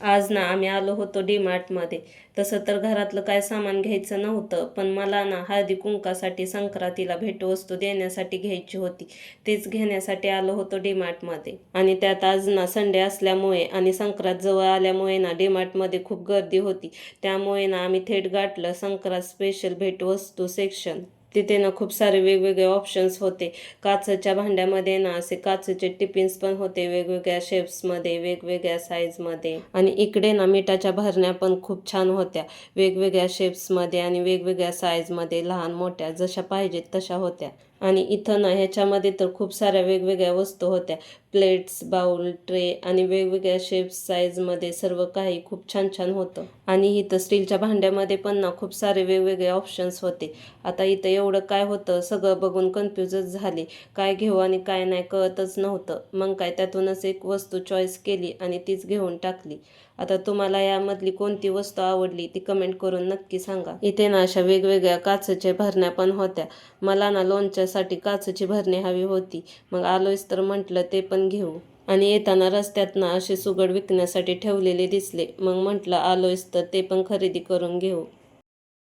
आज ना आम्ही आलो होतो डीमार्टमध्ये. तसं तर घरातलं काय सामान घ्यायचं नव्हतं, पण मला ना हळदी कुंकासाठी संक्रांतीला भेटवस्तू देण्यासाठी घ्यायची होती. तेच घेण्यासाठी आलो होतो डीमार्टमध्ये. आणि त्यात आज ना संडे असल्यामुळे आणि संक्रांत जवळ आल्यामुळे ना डीमार्टमध्ये खूप गर्दी होती. त्यामुळे ना आम्ही थेट गाठलं संक्रांत स्पेशल भेटवस्तू सेक्शन. तिथे ना खूप सारे वेगवेगळे ऑप्शन्स होते. काचेच्या भांड्यामध्ये ना असे काचेचे टिफिन्स पण होते, वेगवेगळ्या शेप्समध्ये, वेगवेगळ्या साईजमध्ये. आणि इकडे ना मिठाच्या भरण्या पण खूप छान होत्या, वेगवेगळ्या शेप्समध्ये आणि वेगवेगळ्या साईजमध्ये, लहान मोठ्या जशा पाहिजेत तशा होत्या. आणि इथं ना ह्याच्यामध्ये तर खूप साऱ्या वेगवेगळ्या वस्तू होत्या, प्लेट्स, बाउल, ट्रे आणि वेगवेगळ्या शेप्स, साईजमध्ये सर्व काही खूप छान छान होतं. आणि इथं स्टीलच्या भांड्यामध्ये पण ना खूप सारे वेगवेगळे ऑप्शन्स होते. आता इथं एवढं काय होतं, सगळं बघून कन्फ्यूजच झाली. काय घेऊ आणि काय नाही कळतच नव्हतं. मग काय त्यातूनच एक वस्तू चॉईस केली आणि तीच घेऊन टाकली. आता तुम्हाला यामधली कोणती वस्तू आवडली ती कमेंट करून नक्की सांगा. इथे ना अशा वेगवेगळ्या काचेच्या भरण्या पण होत्या. मला ना लोणच्यासाठी काचेची भरणी हवी होती. मग आलोयच तर म्हटलं ते पण घेऊ. आणि येताना रस्त्यात ना असे सुगड विकण्यासाठी ठेवलेले दिसले. मग म्हटलं आलोयच तर ते पण खरेदी करून घेऊ.